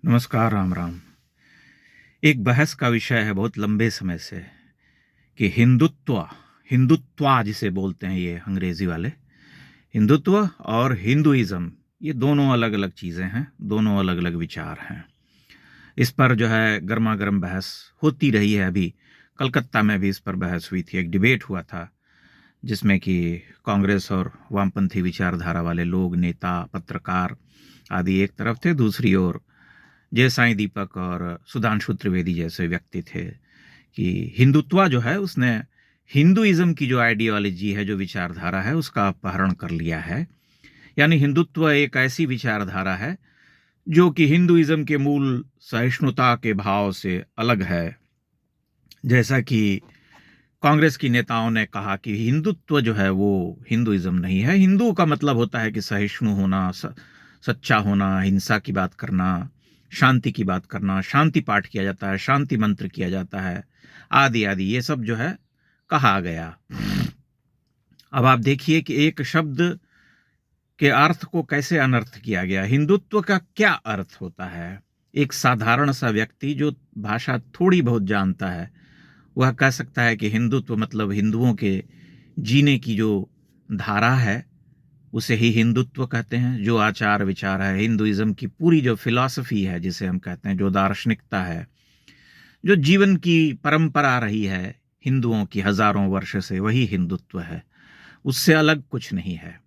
नमस्कार, राम राम। एक बहस का विषय है बहुत लंबे समय से कि हिंदुत्वा जिसे बोलते हैं ये अंग्रेजी वाले, हिंदुत्व और हिंदुइज्म ये दोनों अलग-अलग चीज़ें हैं, दोनों अलग-अलग विचार हैं। इस पर जो है गरमा-गरम बहस होती रही है अभी। कलकत्ता में भी इस पर बहस हुई थी, एक डिबेट हुआ था, जिसमें कि कांग्रेस और वामपंथी विचारधारा वाले लोग, नेता, पत्रकार आदि एक तरफ थे, दूसरी ओर जय साईं दीपक और सुधांशु त्रिवेदी जैसे व्यक्ति थे कि हिंदुत्व जो है उसने हिंदुइज्म की जो आइडियोलॉजी है, जो विचारधारा है, उसका अपहरण कर लिया है। यानी हिंदुत्व एक ऐसी विचारधारा है जो कि हिंदुइज्म के मूल सहिष्णुता के भाव से अलग है। जैसा कि कांग्रेस की नेताओं ने कहा कि हिंदुत्व जो है वो हिंदुइज्म नहीं है। हिंदू का मतलब होता है कि सहिष्णु होना, सच्चा होना, हिंसा की बात करना, शांति की बात करना, शांति पाठ किया जाता है, शांति मंत्र किया जाता है, आदि आदि ये सब जो है कहा गया। अब आप देखिए कि एक शब्द के अर्थ को कैसे अनर्थ किया गया। हिंदुत्व का क्या अर्थ होता है? एक साधारण सा व्यक्ति जो भाषा थोड़ी बहुत जानता है वह कह सकता है कि हिंदुत्व मतलब हिंदुओं के जीने की जो धारा है उसे ही हिंदुत्व कहते हैं। जो आचार विचार है, हिंदुइज्म की पूरी जो फिलॉसफी है जिसे हम कहते हैं, जो दार्शनिकता है, जो जीवन की परंपरा रही है हिंदुओं की हजारों वर्ष से, वही हिंदुत्व है, उससे अलग कुछ नहीं है।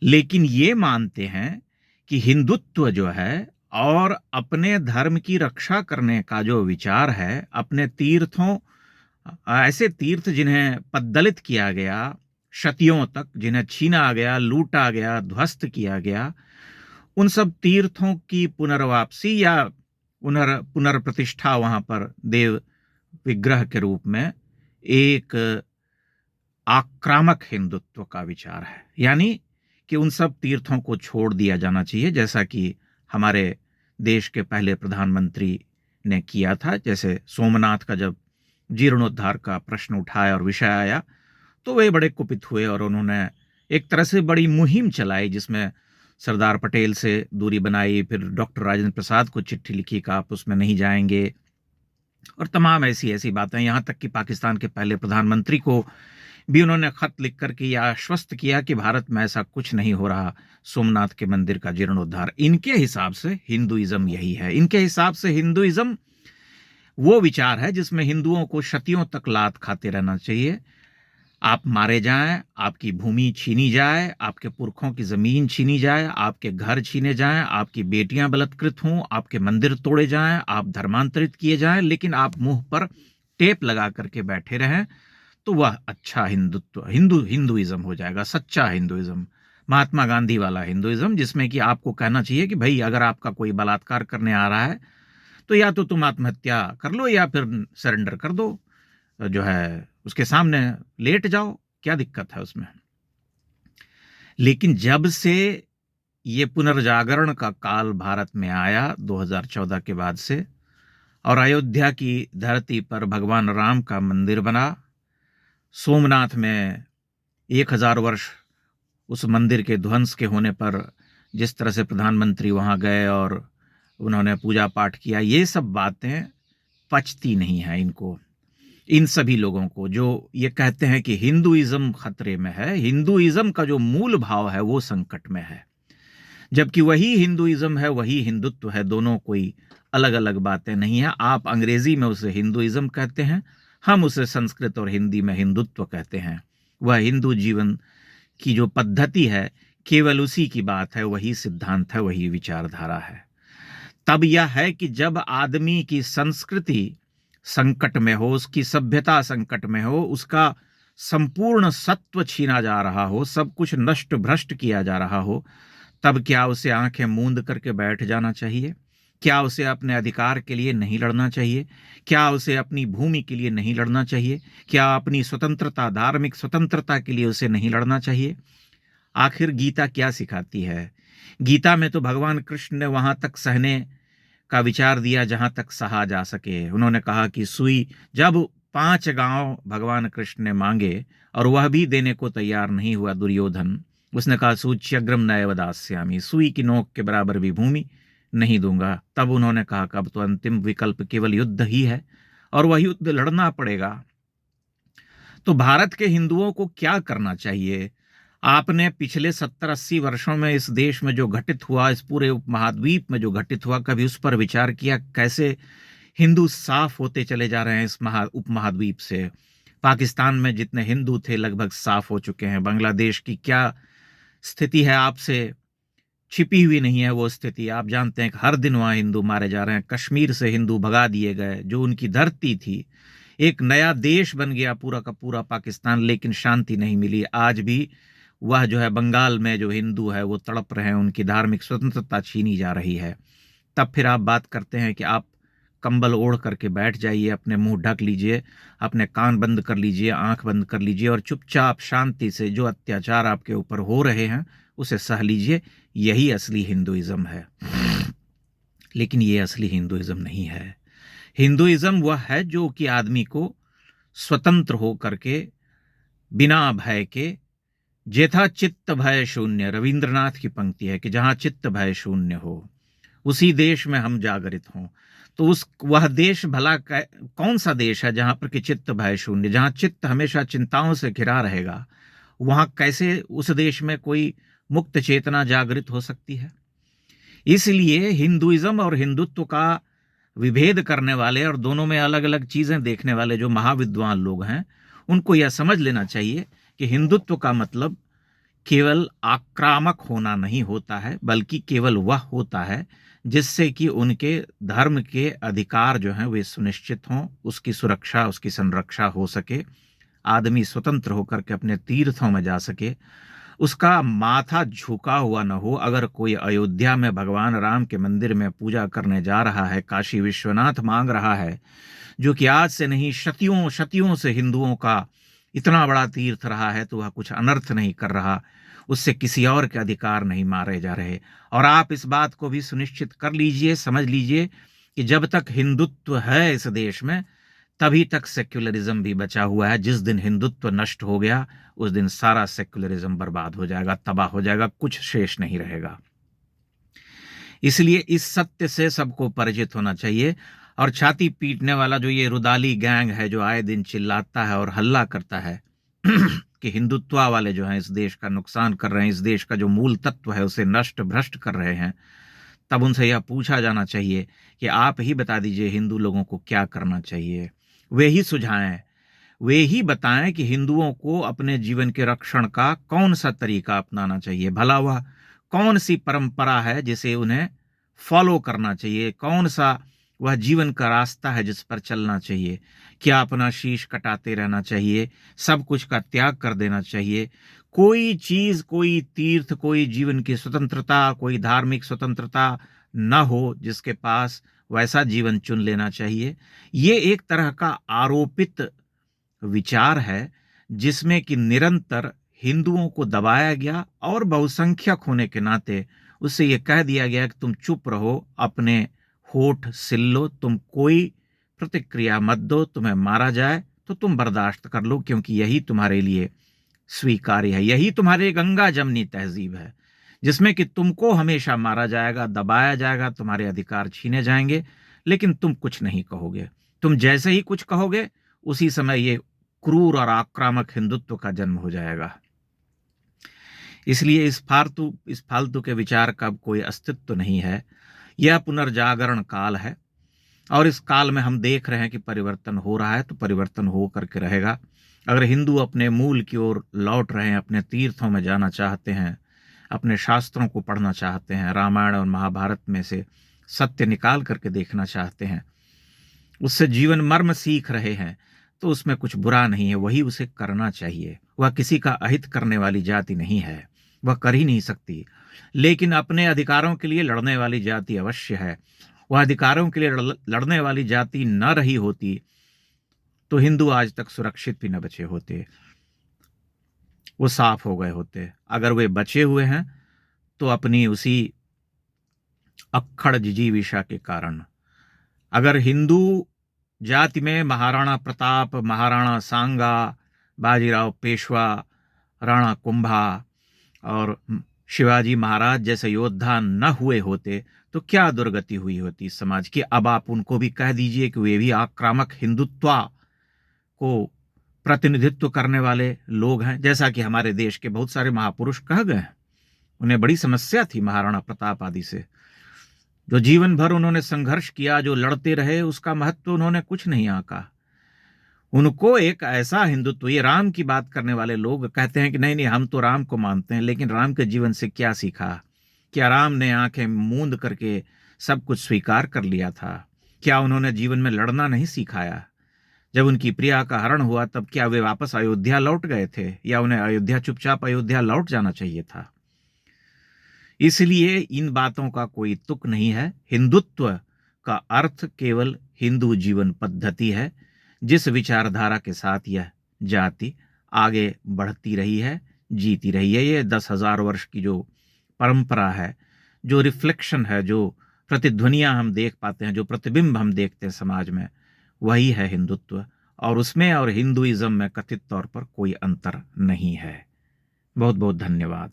लेकिन ये मानते हैं कि हिंदुत्व जो है और अपने धर्म की रक्षा करने का जो विचार है, अपने तीर्थों, ऐसे तीर्थ जिन्हें पद्दलित किया गया शतियों तक, जिन्हें छीना गया, लूटा गया, ध्वस्त किया गया, उन सब तीर्थों की पुनर्वापसी या पुनर्प्रतिष्ठा वहां पर देव विग्रह के रूप में एक आक्रामक हिंदुत्व का विचार है। यानी कि उन सब तीर्थों को छोड़ दिया जाना चाहिए, जैसा कि हमारे देश के पहले प्रधानमंत्री ने किया था। जैसे सोमनाथ का जब जीर्णोद्धार का प्रश्न उठाया और विषय आया तो वे बड़े कुपित हुए और उन्होंने एक तरह से बड़ी मुहिम चलाई, जिसमें सरदार पटेल से दूरी बनाई, फिर डॉक्टर राजेंद्र प्रसाद को चिट्ठी लिखी कि आप उसमें नहीं जाएंगे, और तमाम ऐसी ऐसी बातें। यहाँ तक कि पाकिस्तान के पहले प्रधानमंत्री को भी उन्होंने खत लिख करके यह आश्वस्त किया कि भारत में ऐसा कुछ नहीं हो रहा, सोमनाथ के मंदिर का जीर्णोद्धार। इनके हिसाब से हिंदुइज्म यही है। इनके हिसाब से हिंदुइज्म वो विचार है जिसमें हिंदुओं को शतियों तक लात खाते रहना चाहिए। आप मारे जाएं, आपकी भूमि छीनी जाए, आपके पुरखों की जमीन छीनी जाए, आपके घर छीने जाएं, आपकी बेटियां बलात्कृत हों, आपके मंदिर तोड़े जाएं, आप धर्मांतरित किए जाएं, लेकिन आप मुंह पर टेप लगा करके बैठे रहें, तो वह अच्छा हिंदुत्व, हिंदुइज्म हो जाएगा, सच्चा हिंदुइज्म, महात्मा गांधी वाला हिंदुइज्म, जिसमें कि आपको कहना चाहिए कि भाई अगर आपका कोई बलात्कार करने आ रहा है तो या तो तुम आत्महत्या कर लो या फिर सरेंडर कर दो, जो है उसके सामने लेट जाओ, क्या दिक्कत है उसमें। लेकिन जब से ये पुनर्जागरण का काल भारत में आया 2014 के बाद से, और अयोध्या की धरती पर भगवान राम का मंदिर बना, सोमनाथ में 1000 वर्ष उस मंदिर के ध्वंस के होने पर जिस तरह से प्रधानमंत्री वहां गए और उन्होंने पूजा पाठ किया, ये सब बातें पचती नहीं है इनको, इन सभी लोगों को जो ये कहते हैं कि हिंदुइज्म खतरे में है, हिंदुइज्म का जो मूल भाव है वो संकट में है, जबकि वही हिंदुइज्म है, वही हिंदुत्व है, दोनों कोई अलग अलग बातें नहीं है। आप अंग्रेजी में उसे हिंदुइज्म कहते हैं, हम उसे संस्कृत और हिंदी में हिंदुत्व कहते हैं। वह हिंदू जीवन की जो पद्धति है, केवल उसी की बात है, वही सिद्धांत है, वही विचारधारा है। तब यह है कि जब आदमी की संस्कृति संकट में हो, उसकी सभ्यता संकट में हो, उसका संपूर्ण सत्व छीना जा रहा हो, सब कुछ नष्ट भ्रष्ट किया जा रहा हो, तब क्या उसे आंखें मूंद करके बैठ जाना चाहिए? क्या उसे अपने अधिकार के लिए नहीं लड़ना चाहिए? क्या उसे अपनी भूमि के लिए नहीं लड़ना चाहिए? क्या अपनी स्वतंत्रता, धार्मिक स्वतंत्रता के लिए उसे नहीं लड़ना चाहिए? आखिर गीता क्या सिखाती है? गीता में तो भगवान कृष्ण ने वहां तक सहने का विचार दिया जहां तक सहा जा सके। उन्होंने कहा कि सुई, जब 5 गांव भगवान कृष्ण ने मांगे और वह भी देने को तैयार नहीं हुआ दुर्योधन, उसने कहा सूच्यग्रम नैव दास्यामि, सुई की नोक के बराबर भी भूमि नहीं दूंगा। तब उन्होंने कहा कि अब तो अंतिम विकल्प केवल युद्ध ही है और वह युद्ध लड़ना पड़ेगा। तो भारत के हिंदुओं को क्या करना चाहिए? आपने पिछले 70-80 वर्षों में इस देश में जो घटित हुआ, इस पूरे उपमहाद्वीप में जो घटित हुआ, कभी उस पर विचार किया? कैसे हिंदू साफ होते चले जा रहे हैं इस उपमहाद्वीप से। पाकिस्तान में जितने हिंदू थे लगभग साफ हो चुके हैं। बांग्लादेश की क्या स्थिति है आपसे छिपी हुई नहीं है वो स्थिति। आप जानते हैं कि हर दिन वहां हिंदू मारे जा रहे हैं। कश्मीर से हिंदू भगा दिए गए, जो उनकी धरती थी। एक नया देश बन गया पूरा का पूरा पाकिस्तान, लेकिन शांति नहीं मिली। आज भी वह जो है बंगाल में जो हिंदू है वो तड़प रहे हैं, उनकी धार्मिक स्वतंत्रता छीनी जा रही है। तब फिर आप बात करते हैं कि आप कंबल ओढ़ करके बैठ जाइए, अपने मुंह ढक लीजिए, अपने कान बंद कर लीजिए, आंख बंद कर लीजिए और चुपचाप शांति से जो अत्याचार आपके ऊपर हो रहे हैं उसे सह लीजिए। यही असली हिंदुइज्म है। लेकिन ये असली हिंदुइज्म नहीं है। हिंदुइज्म वह है जो कि आदमी को स्वतंत्र हो करके, बिना भय के, जेथा चित्त भय शून्य, रविंद्रनाथ की पंक्ति है कि जहां चित्त भय शून्य हो उसी देश में हम जागृत हों। तो वह देश भला कौन सा देश है जहां पर कि चित्त भय शून्य, जहां चित्त हमेशा चिंताओं से घिरा रहेगा? वहां कैसे उस देश में कोई मुक्त चेतना जागृत हो सकती है? इसलिए हिंदुइज्म और हिंदुत्व का विभेद करने वाले और दोनों में अलग अलग चीजें देखने वाले जो महाविद्वान लोग हैं, उनको यह समझ लेना चाहिए कि हिंदुत्व का मतलब केवल आक्रामक होना नहीं होता है, बल्कि केवल वह होता है जिससे कि उनके धर्म के अधिकार जो हैं वे सुनिश्चित हों, उसकी सुरक्षा, उसकी संरक्षा हो सके, आदमी स्वतंत्र होकर के अपने तीर्थों में जा सके, उसका माथा झुका हुआ न हो। अगर कोई अयोध्या में भगवान राम के मंदिर में पूजा करने जा रहा है, काशी विश्वनाथ मांग रहा है, जो कि आज से नहीं शतियों शतियों से हिंदुओं का इतना बड़ा तीर्थ रहा है, तो वह कुछ अनर्थ नहीं कर रहा, उससे किसी और के अधिकार नहीं मारे जा रहे। और आप इस बात को भी सुनिश्चित कर लीजिए, समझ लीजिए कि जब तक हिंदुत्व है इस देश में, तभी तक सेक्युलरिज्म भी बचा हुआ है। जिस दिन हिंदुत्व नष्ट हो गया, उस दिन सारा सेक्युलरिज्म बर्बाद हो जाएगा, तबाह हो जाएगा, कुछ शेष नहीं रहेगा। इसलिए इस सत्य से सबको परिचित होना चाहिए। और छाती पीटने वाला जो ये रुदाली गैंग है, जो आए दिन चिल्लाता है और हल्ला करता है कि हिंदुत्व वाले जो हैं इस देश का नुकसान कर रहे हैं, इस देश का जो मूल तत्व है उसे नष्ट भ्रष्ट कर रहे हैं, तब उनसे यह पूछा जाना चाहिए कि आप ही बता दीजिए हिंदू लोगों को क्या करना चाहिए। वे ही सुझाएं, वे ही बताएं कि हिंदुओं को अपने जीवन के रक्षण का कौन सा तरीका अपनाना चाहिए। भला वह कौन सी परंपरा है जिसे उन्हें फॉलो करना चाहिए, कौन सा वह जीवन का रास्ता है जिस पर चलना चाहिए। क्या अपना शीश कटाते रहना चाहिए, सब कुछ का त्याग कर देना चाहिए, कोई चीज, कोई तीर्थ, कोई जीवन की स्वतंत्रता, कोई धार्मिक स्वतंत्रता न हो जिसके पास, वैसा जीवन चुन लेना चाहिए? ये एक तरह का आरोपित विचार है जिसमें कि निरंतर हिंदुओं को दबाया गया और बहुसंख्यक होने के नाते उससे यह कह दिया गया कि तुम चुप रहो, अपने होठ सिल लो, तुम कोई प्रतिक्रिया मत दो, तुम्हें मारा जाए तो तुम बर्दाश्त कर लो, क्योंकि यही तुम्हारे लिए स्वीकार्य है, यही तुम्हारे गंगा जमनी तहजीब है, जिसमें कि तुमको हमेशा मारा जाएगा, दबाया जाएगा, तुम्हारे अधिकार छीने जाएंगे, लेकिन तुम कुछ नहीं कहोगे। तुम जैसे ही कुछ कहोगे उसी समय ये क्रूर और आक्रामक हिंदुत्व का जन्म हो जाएगा। इसलिए इस फालतू के विचार का कोई अस्तित्व नहीं है। यह पुनर्जागरण काल है और इस काल में हम देख रहे हैं कि परिवर्तन हो रहा है, तो परिवर्तन हो करके रहेगा। अगर हिंदू अपने मूल की ओर लौट रहे हैं, अपने तीर्थों में जाना चाहते हैं, अपने शास्त्रों को पढ़ना चाहते हैं, रामायण और महाभारत में से सत्य निकाल करके देखना चाहते हैं, उससे जीवन मर्म सीख रहे हैं, तो उसमें कुछ बुरा नहीं है, वही उसे करना चाहिए। वह किसी का अहित करने वाली जाति नहीं है, वह कर ही नहीं सकती, लेकिन अपने अधिकारों के लिए लड़ने वाली जाति अवश्य है। वह अधिकारों के लिए लड़ने वाली जाति न रही होती तो हिंदू आज तक सुरक्षित भी न बचे होते, वो साफ हो गए होते। अगर वे बचे हुए हैं तो अपनी उसी अक्खड़ जिजीविषा के कारण। अगर हिंदू जाति में महाराणा प्रताप, महाराणा सांगा, बाजीराव पेशवा, राणा कुंभा और शिवाजी महाराज जैसे योद्धा न हुए होते तो क्या दुर्गति हुई होती समाज की। अब आप उनको भी कह दीजिए कि वे भी आक्रामक हिंदुत्व को प्रतिनिधित्व करने वाले लोग हैं, जैसा कि हमारे देश के बहुत सारे महापुरुष कह गए हैं। उन्हें बड़ी समस्या थी महाराणा प्रताप आदि से, जो जीवन भर उन्होंने संघर्ष किया, जो लड़ते रहे, उसका महत्व उन्होंने कुछ नहीं आंका। उनको एक ऐसा हिंदुत्व, ये राम की बात करने वाले लोग कहते हैं कि नहीं नहीं हम तो राम को मानते हैं, लेकिन राम के जीवन से क्या सीखा? क्या राम ने आंखें मूंद करके सब कुछ स्वीकार कर लिया था? क्या उन्होंने जीवन में लड़ना नहीं सिखाया? जब उनकी प्रिया का हरण हुआ तब क्या वे वापस अयोध्या लौट गए थे, या उन्हें अयोध्या चुपचाप अयोध्या लौट जाना चाहिए था? इसलिए इन बातों का कोई तुक नहीं है। हिंदुत्व का अर्थ केवल हिंदू जीवन पद्धति है, जिस विचारधारा के साथ यह जाति आगे बढ़ती रही है, जीती रही है। ये 10,000 वर्ष की जो परंपरा है, जो रिफ्लेक्शन है, जो प्रतिध्वनियां हम देख पाते हैं, जो प्रतिबिंब हम देखते हैं समाज में, वही है हिंदुत्व। और उसमें और हिंदुइज्म में कथित तौर पर कोई अंतर नहीं है। बहुत बहुत धन्यवाद।